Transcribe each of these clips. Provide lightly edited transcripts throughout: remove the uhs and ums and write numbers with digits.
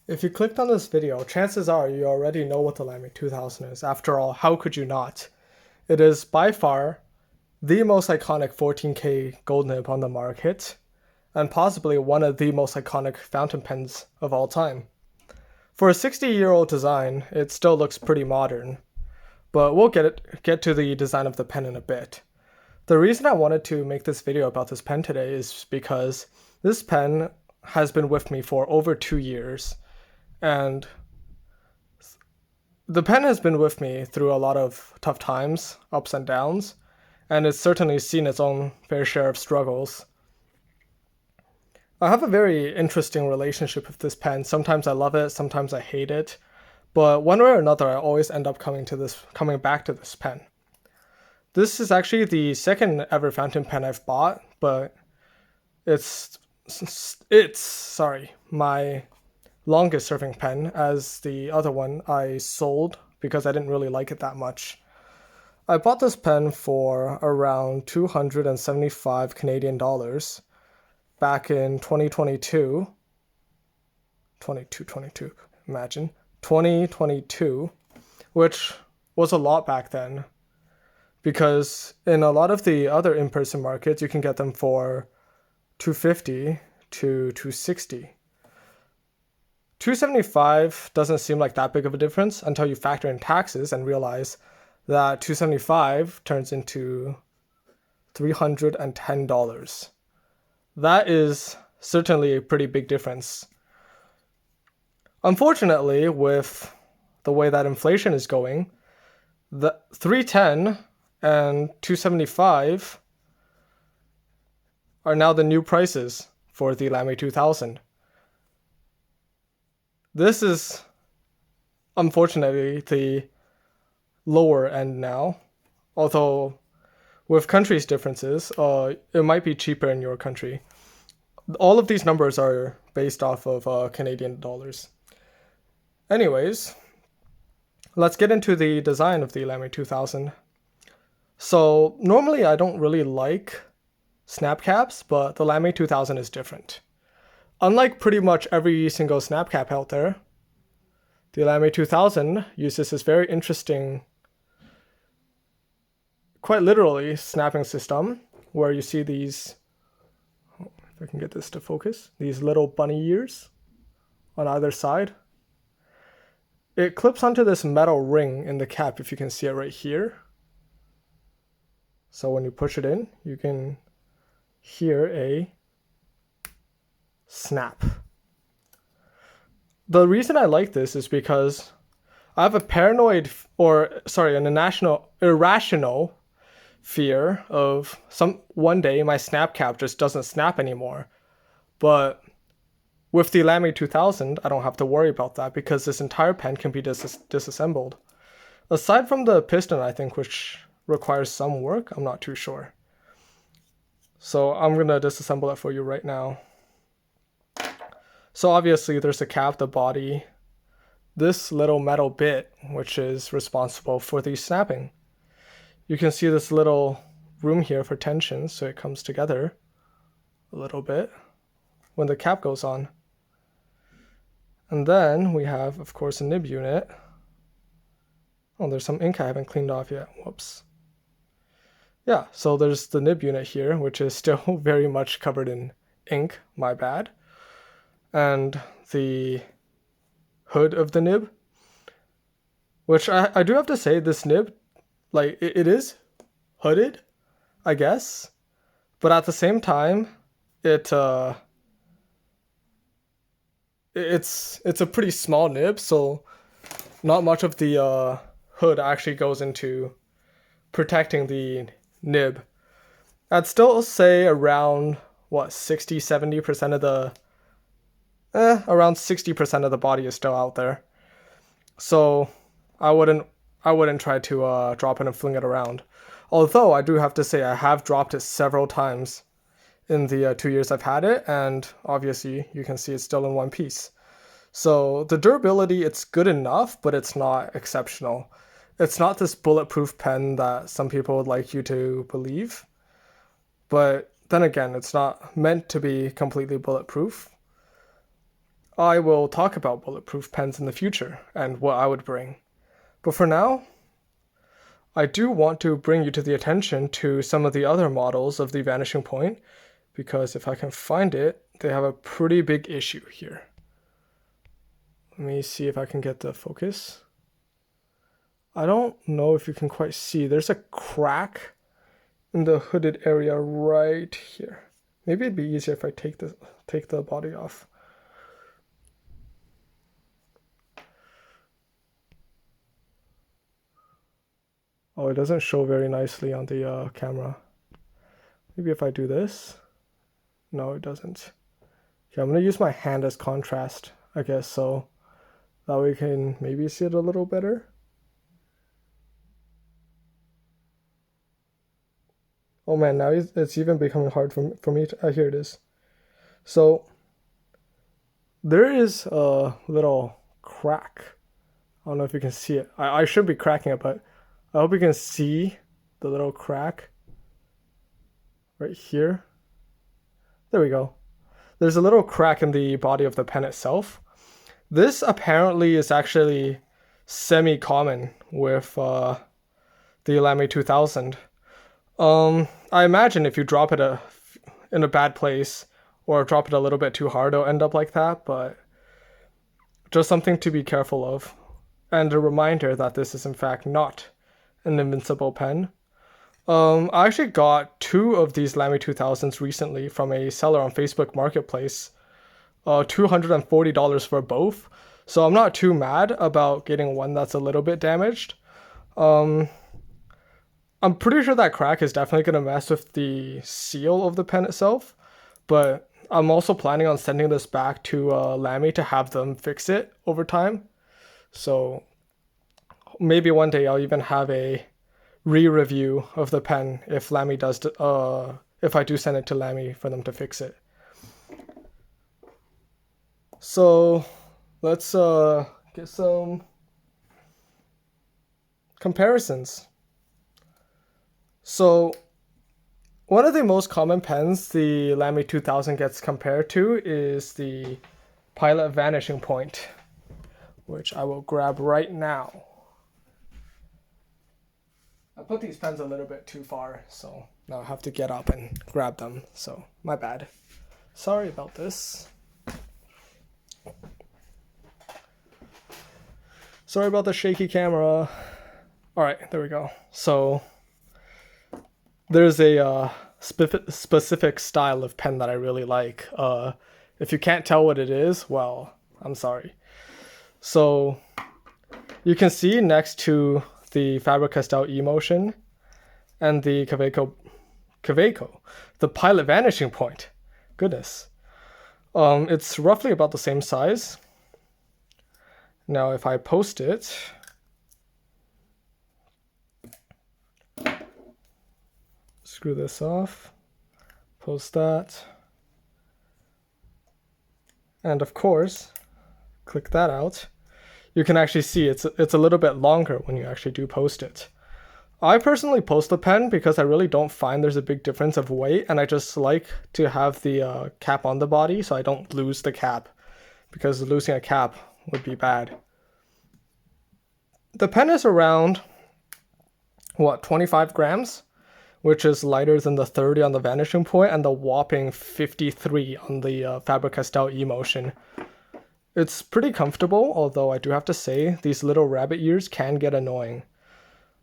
If you clicked on this video, chances are you already know what the Lamy 2000 is. After all, how could you not? It is by far the most iconic 14K gold nib on the market, and possibly one of the most iconic fountain pens of all time. For a 60-year-old design, it still looks pretty modern, but we'll get to the design of the pen in a bit. The reason I wanted to make this video about this pen today is because this pen has been with me for over 2 years, and the pen has been with me through a lot of tough times, ups and downs, and it's certainly seen its own fair share of struggles. I have a very interesting relationship with this pen. Sometimes I love it, sometimes I hate it, but one way or another I always end up coming back to this pen. This is actually the second ever fountain pen I've bought, but it's my longest serving pen, as the other one I sold because I didn't really like it that much. I bought this pen for around 275 Canadian dollars back in 2022, which was a lot back then, because in a lot of the other in-person markets you can get them for 250 to 260. 275 doesn't seem like that big of a difference until you factor in taxes and realize that 275 turns into $310. That is certainly a pretty big difference. Unfortunately, with the way that inflation is going, the 310 and 275 are now the new prices for the Lamy 2000. This is unfortunately the lower end now, although with countries' differences, it might be cheaper in your country. All of these numbers are based off of Canadian dollars. Anyways, let's get into the design of the Lamy 2000. So normally I don't really like snap caps, but the Lamy 2000 is different. Unlike pretty much every single snap cap out there, the Lamy 2000 uses this very interesting, quite literally, snapping system where you see these, if I can get this to focus, these little bunny ears on either side. It clips onto this metal ring in the cap, if you can see it right here. So when you push it in, you can hear a snap. The reason I like this is because I have an irrational fear of one day my snap cap just doesn't snap anymore. But with the Lamy 2000, I don't have to worry about that because this entire pen can be disassembled. Aside from the piston, I think, which requires some work, I'm not too sure. So I'm gonna disassemble it for you right now. So obviously there's the cap, the body, this little metal bit, which is responsible for the snapping. You can see this little room here for tension, so it comes together a little bit when the cap goes on. And then we have, of course, a nib unit. Oh, there's some ink I haven't cleaned off yet. Whoops. Yeah, so there's the nib unit here, which is still very much covered in ink, my bad. And the hood of the nib, which I do have to say, this nib, like, it is hooded, I guess, but at the same time, it's a pretty small nib, so not much of the hood actually goes into protecting the nib. I'd still say around 60-70% of the around 60% of the body is still out there. So I wouldn't try to drop it and fling it around. Although I do have to say I have dropped it several times in the 2 years I've had it, and obviously you can see it's still in one piece. So the durability, it's good enough, but it's not exceptional. It's not this bulletproof pen that some people would like you to believe. But then again, it's not meant to be completely bulletproof. I will talk about bulletproof pens in the future and what I would bring. But for now, I do want to bring you to the attention to some of the other models of the vanishing point, because if I can find it, they have a pretty big issue here. Let me see if I can get the focus. I don't know if you can quite see. There's a crack in the hooded area right here. Maybe it'd be easier if I take the body off. Oh, it doesn't show very nicely on the camera. Maybe if I do this. No, it doesn't. Okay, I'm gonna use my hand as contrast, I guess, so that way we can maybe see it a little better. Oh man, now it's even becoming hard for me to, here it is. So there is a little crack. I don't know if you can see it. I should be cracking it, but I hope you can see the little crack right here. There we go. There's a little crack in the body of the pen itself. This apparently is actually semi-common with the Lamy 2000. I imagine if you drop it in a bad place or drop it a little bit too hard, it'll end up like that, but just something to be careful of. And a reminder that this is in fact not an invincible pen. I actually got 2 of these Lamy 2000s recently from a seller on Facebook Marketplace. $240 for both. So I'm not too mad about getting one that's a little bit damaged. I'm pretty sure that crack is definitely going to mess with the seal of the pen itself. But I'm also planning on sending this back to Lamy to have them fix it over time. So maybe one day I'll even have a re-review of the pen if Lamy does, if I do send it to Lamy for them to fix it. So let's get some comparisons. So one of the most common pens the Lamy 2000 gets compared to is the Pilot Vanishing Point, which I will grab right now. I put these pens a little bit too far, so now I have to get up and grab them, so my bad. Sorry about this. Sorry about the shaky camera. All right, there we go. So there's a specific style of pen that I really like. If you can't tell what it is, well, I'm sorry. So you can see next to the Faber-Castell Emotion and the Kaweco, the Pilot Vanishing Point. Goodness. It's roughly about the same size. Now if I post it, screw this off, post that, and of course, click that out, you can actually see it's a little bit longer when you actually do post it. I personally post the pen because I really don't find there's a big difference of weight, and I just like to have the cap on the body so I don't lose the cap, because losing a cap would be bad. The pen is around, 25 grams, which is lighter than the 30 on the Vanishing Point and the whopping 53 on the Faber-Castell Emotion. It's pretty comfortable, although I do have to say these little rabbit ears can get annoying.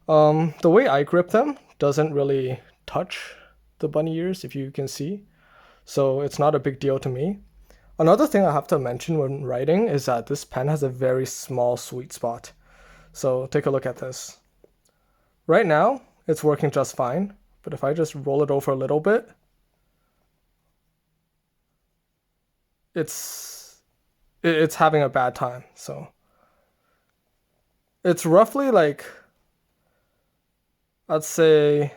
The way I grip them doesn't really touch the bunny ears, if you can see, so it's not a big deal to me. Another thing I have to mention when writing is that this pen has a very small sweet spot. So take a look at this. Right now, it's working just fine, but if I just roll it over a little bit, it's having a bad time. So it's roughly like, I'd say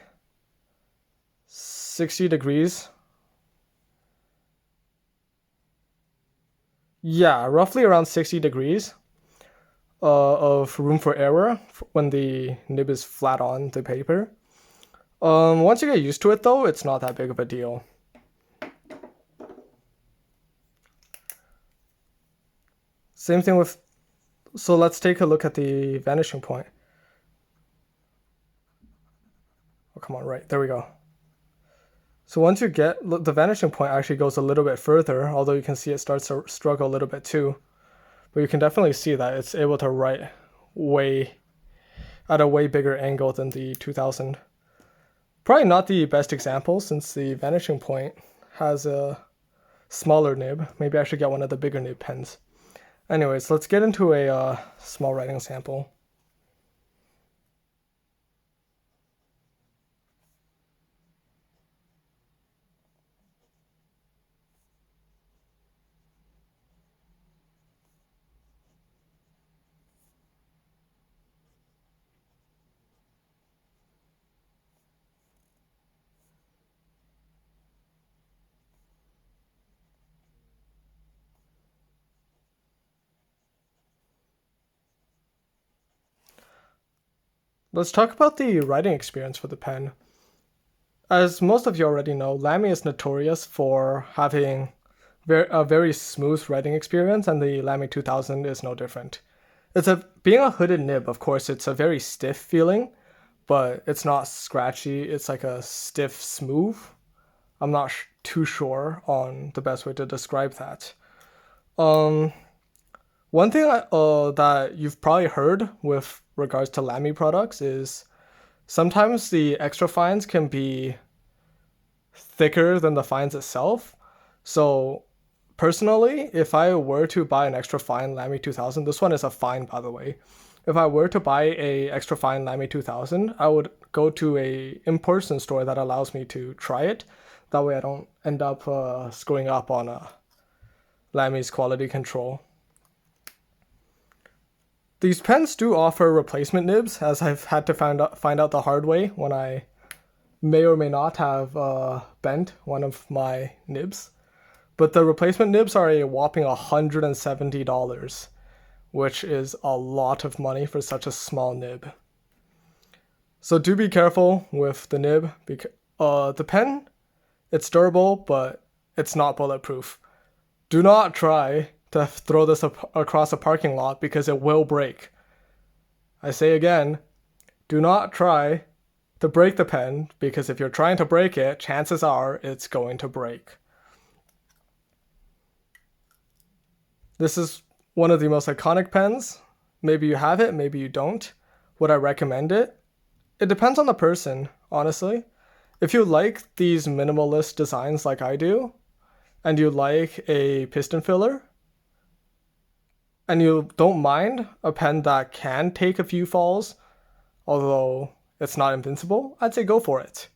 60 degrees. Yeah, roughly around 60 degrees of room for error when the nib is flat on the paper. Once you get used to it though, it's not that big of a deal. Same thing with, so let's take a look at the vanishing point. Oh, come on, right, there we go. So once you get, the vanishing point actually goes a little bit further, although you can see it starts to struggle a little bit too. But you can definitely see that it's able to write at a way bigger angle than the 2000. Probably not the best example since the vanishing point has a smaller nib. Maybe I should get one of the bigger nib pens. Anyways, let's get into a small writing sample. Let's talk about the writing experience for the pen. As most of you already know, Lamy is notorious for having a very smooth writing experience, and the Lamy 2000 is no different. Being a hooded nib, of course, it's a very stiff feeling, but it's not scratchy. It's like a stiff smooth. I'm not too sure on the best way to describe that. One thing that you've probably heard with regards to Lamy products is sometimes the extra fines can be thicker than the fines itself. So personally, if I were to buy an extra fine Lamy 2000, this one is a fine by the way. If I were to buy a extra fine Lamy 2000, I would go to a in-person store that allows me to try it. That way I don't end up screwing up on Lamy's quality control. These pens do offer replacement nibs, as I've had to find out the hard way when I may or may not have bent one of my nibs. But the replacement nibs are a whopping $170, which is a lot of money for such a small nib. So do be careful with the nib. The pen, it's durable, but it's not bulletproof. Do not try to throw this across a parking lot because it will break. I say again, do not try to break the pen because if you're trying to break it, chances are it's going to break. This is one of the most iconic pens. Maybe you have it, maybe you don't. Would I recommend it? It depends on the person, honestly. If you like these minimalist designs like I do, and you like a piston filler, and you don't mind a pen that can take a few falls, although it's not invincible, I'd say go for it.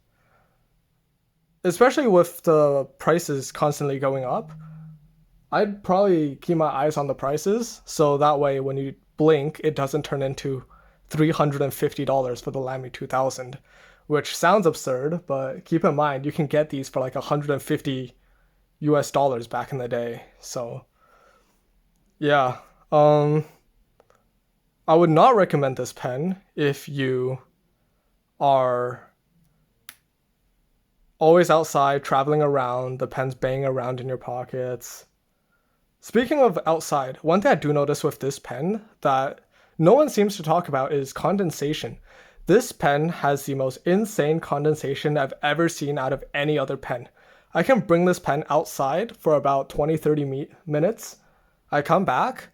Especially with the prices constantly going up, I'd probably keep my eyes on the prices, so that way when you blink, it doesn't turn into $350 for the Lamy 2000, which sounds absurd, but keep in mind, you can get these for like $150 US back in the day, so yeah. I would not recommend this pen if you are always outside, traveling around, the pen's banging around in your pockets. Speaking of outside, one thing I do notice with this pen that no one seems to talk about is condensation. This pen has the most insane condensation I've ever seen out of any other pen. I can bring this pen outside for about 20-30 minutes. I come back,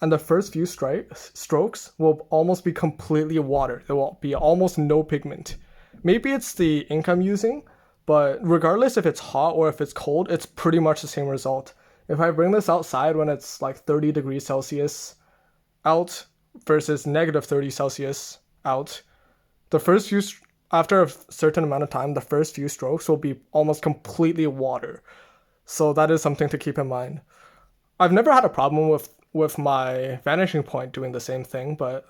and the first few strokes will almost be completely water. There will be almost no pigment. Maybe it's the ink I'm using, but regardless if it's hot or if it's cold, it's pretty much the same result. If I bring this outside when it's like 30 degrees Celsius out versus negative 30 Celsius out, after a certain amount of time, the first few strokes will be almost completely water. So that is something to keep in mind. I've never had a problem with my vanishing point doing the same thing, but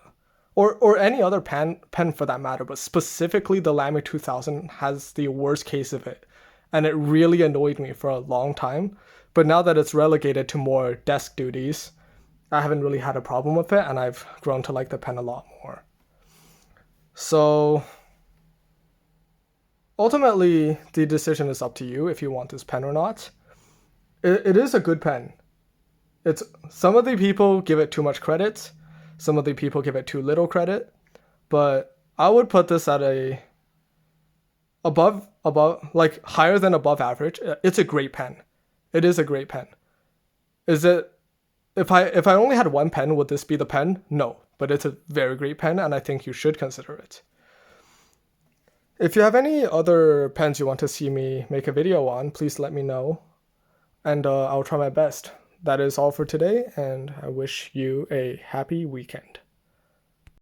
or any other pen for that matter, but specifically the Lamy 2000 has the worst case of it, and it really annoyed me for a long time. But now that it's relegated to more desk duties, I haven't really had a problem with it, and I've grown to like the pen a lot more. So ultimately, the decision is up to you if you want this pen or not. It is a good pen. It's some of the people give it too much credit, some of the people give it too little credit, but I would put this at a above like higher than above average. It's a great pen. It is a great pen. Is it if I only had one pen, would this be the pen? No, but it's a very great pen and I think you should consider it. If you have any other pens you want to see me make a video on, please let me know and I'll try my best. That is all for today and I wish you a happy weekend.